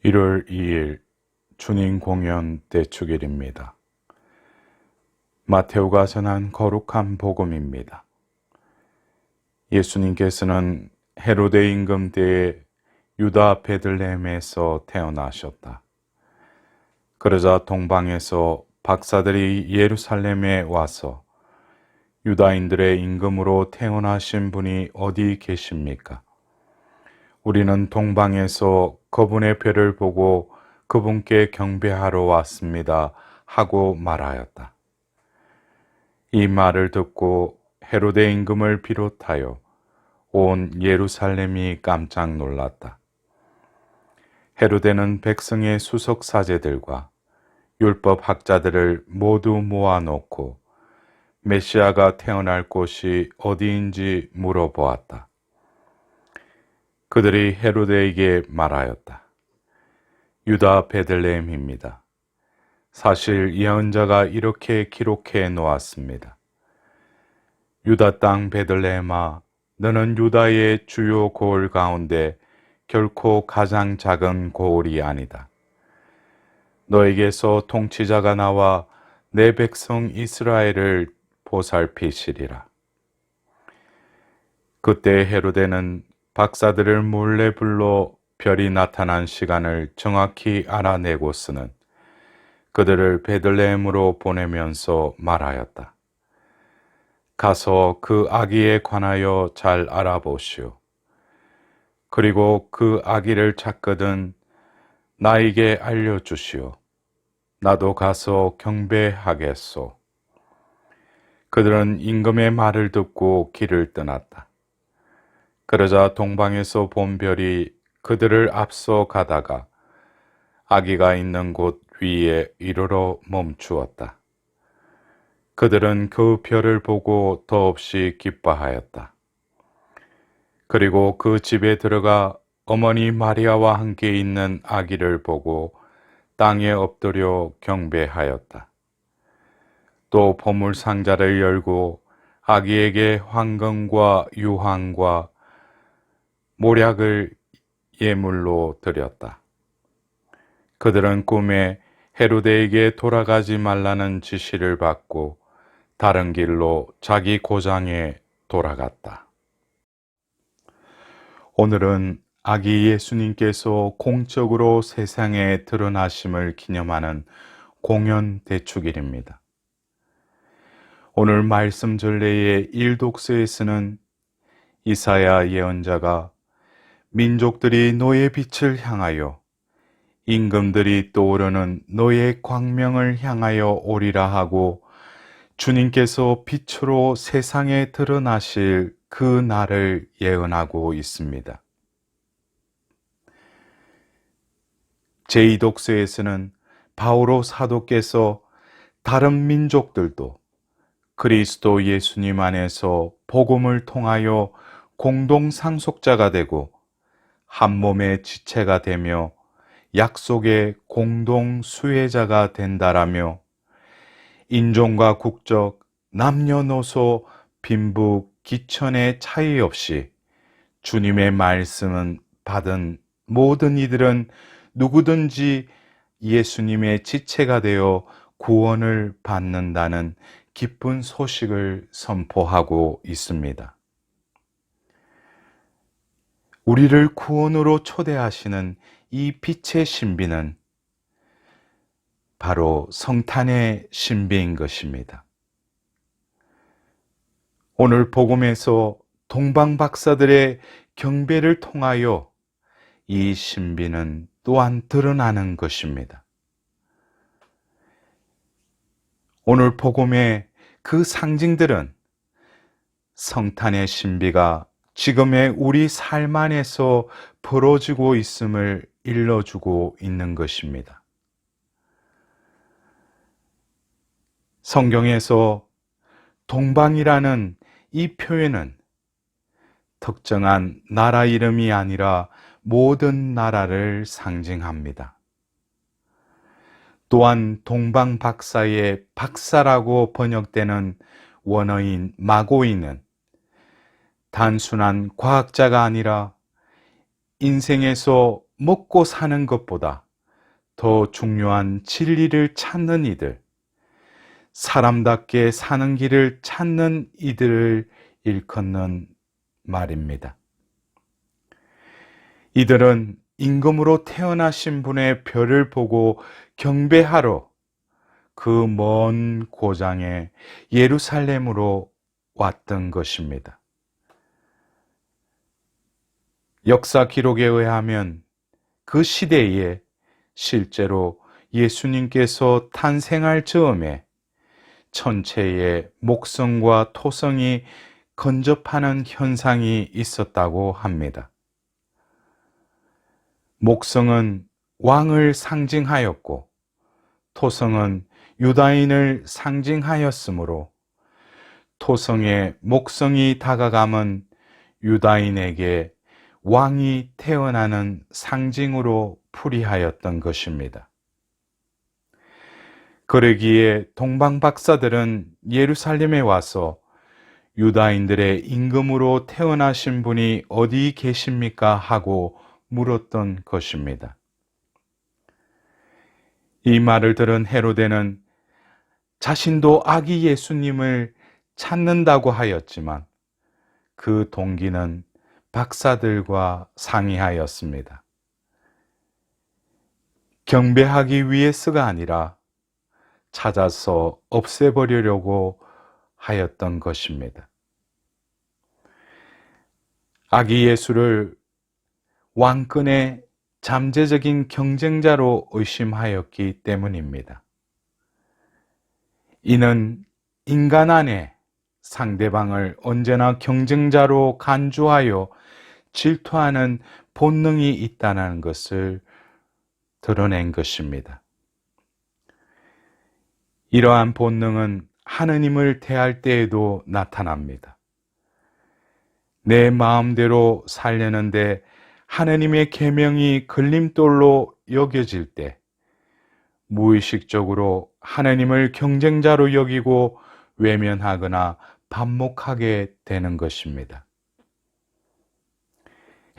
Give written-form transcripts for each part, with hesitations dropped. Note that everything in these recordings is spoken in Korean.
1월 2일 주님 공연 대축일입니다. 마테오가 전한 거룩한 복음입니다. 예수님께서는 헤로데 임금 때에 유다 베들레헴에서 태어나셨다. 그러자 동방에서 박사들이 예루살렘에 와서 유다인들의 임금으로 태어나신 분이 어디 계십니까? 우리는 동방에서 그분의 별을 보고 그분께 경배하러 왔습니다 하고 말하였다. 이 말을 듣고 헤로데 임금을 비롯하여 온 예루살렘이 깜짝 놀랐다. 헤로데는 백성의 수석 사제들과 율법 학자들을 모두 모아놓고 메시아가 태어날 곳이 어디인지 물어보았다. 그들이 헤로데에게 말하였다. 유다 베들레헴입니다. 사실 예언자가 이렇게 기록해 놓았습니다. 유다 땅 베들레헴아, 너는 유다의 주요 고을 가운데 결코 가장 작은 고을이 아니다. 너에게서 통치자가 나와 내 백성 이스라엘을 보살피시리라. 그때 헤로데는 박사들을 몰래 불러 별이 나타난 시간을 정확히 알아내고서는 그들을 베들레헴으로 보내면서 말하였다. 가서 그 아기에 관하여 잘 알아보시오. 그리고 그 아기를 찾거든 나에게 알려주시오. 나도 가서 경배하겠소. 그들은 임금의 말을 듣고 길을 떠났다. 그러자 동방에서 본 별이 그들을 앞서 가다가 아기가 있는 곳 위에 이르러 멈추었다. 그들은 그 별을 보고 더없이 기뻐하였다. 그리고 그 집에 들어가 어머니 마리아와 함께 있는 아기를 보고 땅에 엎드려 경배하였다. 또 보물 상자를 열고 아기에게 황금과 유황과 모략을 예물로 드렸다. 그들은 꿈에 헤로데에게 돌아가지 말라는 지시를 받고 다른 길로 자기 고장에 돌아갔다. 오늘은 아기 예수님께서 공적으로 세상에 드러나심을 기념하는 공연 대축일입니다. 오늘 말씀 전례의 일독서에서는 이사야 예언자가 민족들이 너의 빛을 향하여 임금들이 떠오르는 너의 광명을 향하여 오리라 하고 주님께서 빛으로 세상에 드러나실 그 날을 예언하고 있습니다. 제2독서에서는 바오로 사도께서 다른 민족들도 그리스도 예수님 안에서 복음을 통하여 공동 상속자가 되고 한 몸의 지체가 되며 약속의 공동 수혜자가 된다라며 인종과 국적, 남녀노소, 빈부, 기천의 차이 없이 주님의 말씀은 받은 모든 이들은 누구든지 예수님의 지체가 되어 구원을 받는다는 기쁜 소식을 선포하고 있습니다. 우리를 구원으로 초대하시는 이 빛의 신비는 바로 성탄의 신비인 것입니다. 오늘 복음에서 동방 박사들의 경배를 통하여 이 신비는 또한 드러나는 것입니다. 오늘 복음의 그 상징들은 성탄의 신비가 지금의 우리 삶 안에서 벌어지고 있음을 일러주고 있는 것입니다. 성경에서 동방이라는 이 표현은 특정한 나라 이름이 아니라 모든 나라를 상징합니다. 또한 동방 박사의 박사라고 번역되는 원어인 마고이는 단순한 과학자가 아니라 인생에서 먹고 사는 것보다 더 중요한 진리를 찾는 이들, 사람답게 사는 길을 찾는 이들을 일컫는 말입니다. 이들은 임금으로 태어나신 분의 별을 보고 경배하러 그 먼 고장에 예루살렘으로 왔던 것입니다. 역사 기록에 의하면 그 시대에 실제로 예수님께서 탄생할 즈음에 천체의 목성과 토성이 근접하는 현상이 있었다고 합니다. 목성은 왕을 상징하였고 토성은 유다인을 상징하였으므로 토성의 목성이 다가감은 유다인에게 왕이 태어나는 상징으로 풀이하였던 것입니다. 그러기에 동방 박사들은 예루살렘에 와서 유다인들의 임금으로 태어나신 분이 어디 계십니까? 하고 물었던 것입니다. 이 말을 들은 헤로데는 자신도 아기 예수님을 찾는다고 하였지만 그 동기는 박사들과 상의하였습니다. 경배하기 위해서가 아니라 찾아서 없애버리려고 하였던 것입니다. 아기 예수를 왕권의 잠재적인 경쟁자로 의심하였기 때문입니다. 이는 인간 안에 상대방을 언제나 경쟁자로 간주하여 질투하는 본능이 있다는 것을 드러낸 것입니다. 이러한 본능은 하느님을 대할 때에도 나타납니다. 내 마음대로 살려는데 하느님의 계명이 걸림돌로 여겨질 때 무의식적으로 하느님을 경쟁자로 여기고 외면하거나 반목하게 되는 것입니다.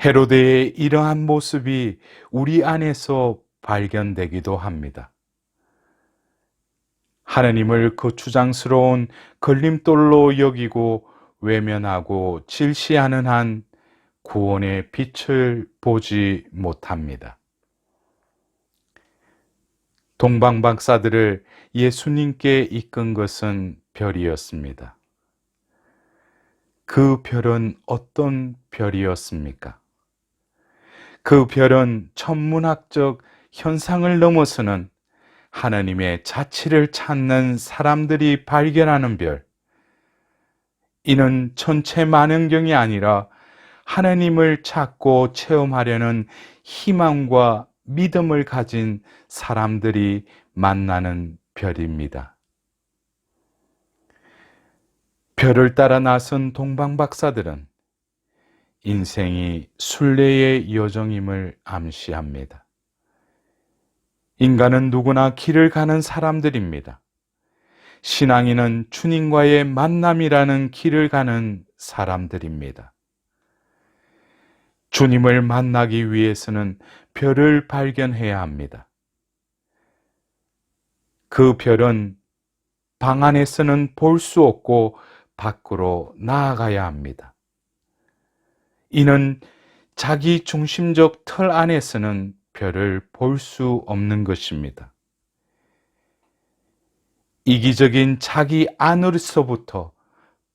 헤로데의 이러한 모습이 우리 안에서 발견되기도 합니다. 하느님을 거추장스러운 걸림돌로 여기고 외면하고 질시하는 한 구원의 빛을 보지 못합니다. 동방 박사들을 예수님께 이끈 것은 별이었습니다. 그 별은 어떤 별이었습니까? 그 별은 천문학적 현상을 넘어서는 하나님의 자취를 찾는 사람들이 발견하는 별. 이는 천체 만원경이 아니라 하나님을 찾고 체험하려는 희망과 믿음을 가진 사람들이 만나는 별입니다. 별을 따라 나선 동방 박사들은 인생이 순례의 여정임을 암시합니다. 인간은 누구나 길을 가는 사람들입니다. 신앙인은 주님과의 만남이라는 길을 가는 사람들입니다. 주님을 만나기 위해서는 별을 발견해야 합니다. 그 별은 방 안에서는 볼 수 없고 밖으로 나아가야 합니다. 이는 자기 중심적 틀 안에서는 별을 볼 수 없는 것입니다. 이기적인 자기 안으로서부터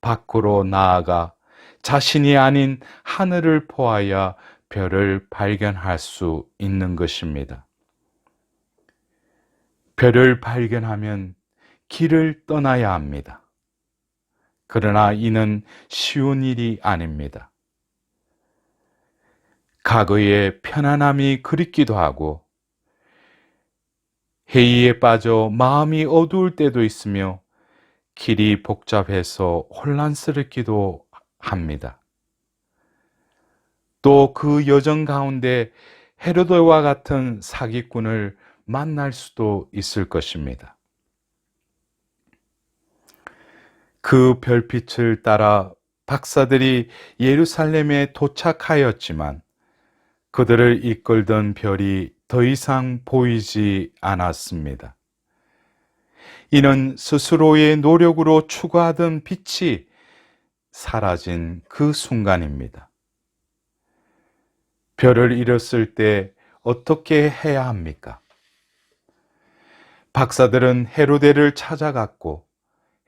밖으로 나아가 자신이 아닌 하늘을 보아야 별을 발견할 수 있는 것입니다. 별을 발견하면 길을 떠나야 합니다. 그러나 이는 쉬운 일이 아닙니다. 과거의 편안함이 그립기도 하고 회의에 빠져 마음이 어두울 때도 있으며 길이 복잡해서 혼란스럽기도 합니다. 또 그 여정 가운데 헤로데와 같은 사기꾼을 만날 수도 있을 것입니다. 그 별빛을 따라 박사들이 예루살렘에 도착하였지만 그들을 이끌던 별이 더 이상 보이지 않았습니다. 이는 스스로의 노력으로 추구하던 빛이 사라진 그 순간입니다. 별을 잃었을 때 어떻게 해야 합니까? 박사들은 헤로데를 찾아갔고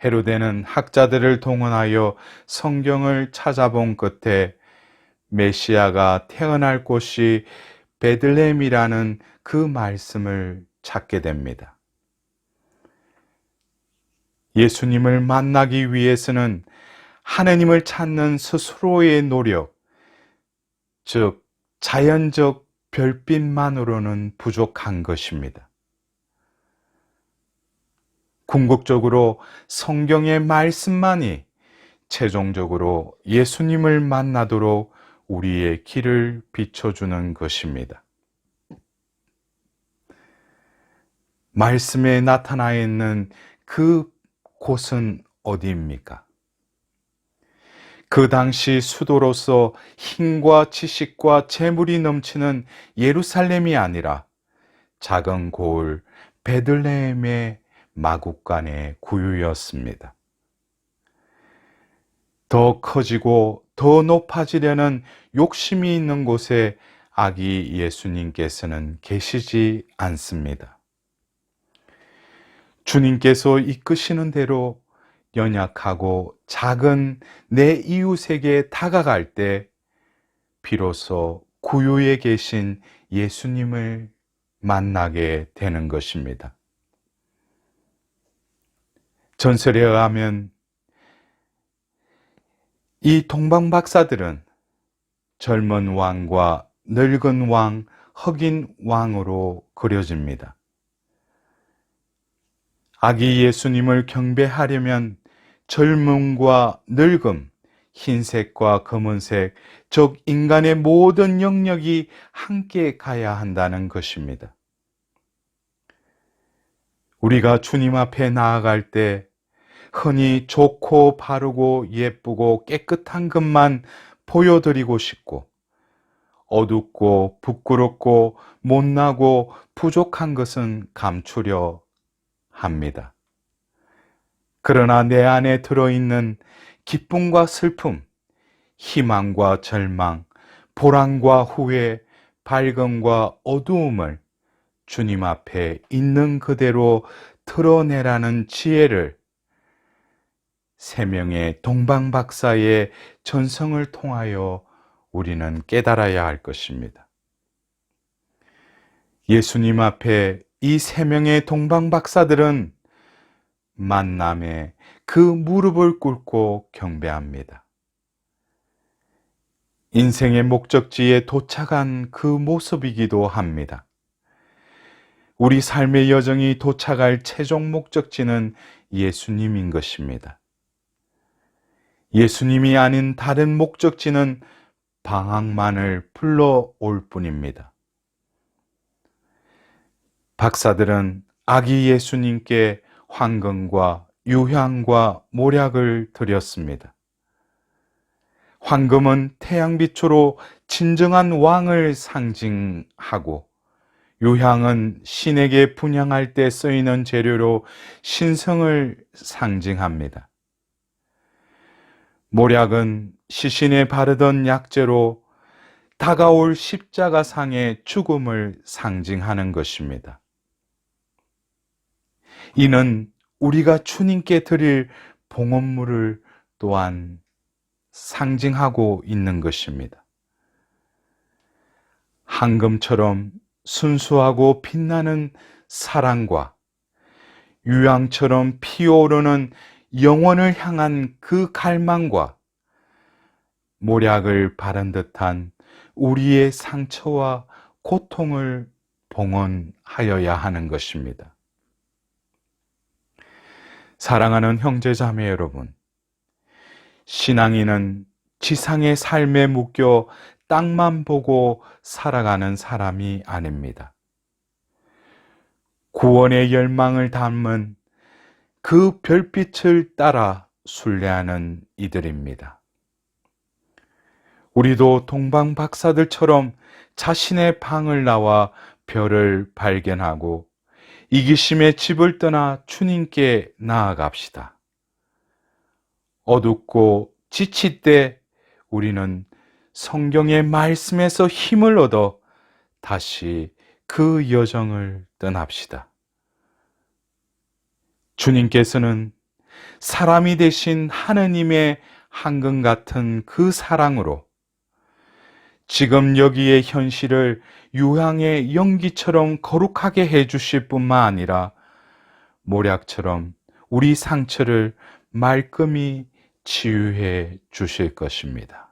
헤로데는 학자들을 동원하여 성경을 찾아본 끝에 메시아가 태어날 곳이 베들레헴이라는 그 말씀을 찾게 됩니다. 예수님을 만나기 위해서는 하느님을 찾는 스스로의 노력, 즉 자연적 별빛만으로는 부족한 것입니다. 궁극적으로 성경의 말씀만이 최종적으로 예수님을 만나도록 우리의 길을 비춰주는 것입니다. 말씀에 나타나 있는 그 곳은 어디입니까? 그 당시 수도로서 힘과 지식과 재물이 넘치는 예루살렘이 아니라 작은 고을 베들레헴의 마국간의 구유였습니다. 더 커지고 더 높아지려는 욕심이 있는 곳에 아기 예수님께서는 계시지 않습니다. 주님께서 이끄시는 대로 연약하고 작은 내 이웃에게 다가갈 때 비로소 구유에 계신 예수님을 만나게 되는 것입니다. 전설에 의하면 이 동방 박사들은 젊은 왕과 늙은 왕, 흑인 왕으로 그려집니다. 아기 예수님을 경배하려면 젊음과 늙음, 흰색과 검은색, 즉 인간의 모든 영역이 함께 가야 한다는 것입니다. 우리가 주님 앞에 나아갈 때 흔히 좋고 바르고 예쁘고 깨끗한 것만 보여드리고 싶고 어둡고 부끄럽고 못나고 부족한 것은 감추려 합니다. 그러나 내 안에 들어있는 기쁨과 슬픔, 희망과 절망, 보람과 후회, 밝음과 어두움을 주님 앞에 있는 그대로 드러내라는 지혜를 세 명의 동방박사의 전성을 통하여 우리는 깨달아야 할 것입니다. 예수님 앞에 이 세 명의 동방박사들은 만남에 그 무릎을 꿇고 경배합니다. 인생의 목적지에 도착한 그 모습이기도 합니다. 우리 삶의 여정이 도착할 최종 목적지는 예수님인 것입니다. 예수님이 아닌 다른 목적지는 방황만을 불러올 뿐입니다. 박사들은 아기 예수님께 황금과 유향과 모략을 드렸습니다. 황금은 태양빛으로 진정한 왕을 상징하고 유향은 신에게 분향할 때 쓰이는 재료로 신성을 상징합니다. 모략은 시신에 바르던 약재로 다가올 십자가상의 죽음을 상징하는 것입니다. 이는 우리가 주님께 드릴 봉헌물을 또한 상징하고 있는 것입니다. 황금처럼 순수하고 빛나는 사랑과 유향처럼 피어오르는 영혼을 향한 그 갈망과 모략을 바른 듯한 우리의 상처와 고통을 봉헌하여야 하는 것입니다. 사랑하는 형제자매 여러분, 신앙인은 지상의 삶에 묶여 땅만 보고 살아가는 사람이 아닙니다. 구원의 열망을 담은 그 별빛을 따라 순례하는 이들입니다. 우리도 동방 박사들처럼 자신의 방을 나와 별을 발견하고 이기심의 집을 떠나 주님께 나아갑시다. 어둡고 지칠 때 우리는 성경의 말씀에서 힘을 얻어 다시 그 여정을 떠납시다. 주님께서는 사람이 되신 하느님의 한금 같은 그 사랑으로 지금 여기의 현실을 유황의 연기처럼 거룩하게 해주실 뿐만 아니라 모략처럼 우리 상처를 말끔히 치유해 주실 것입니다.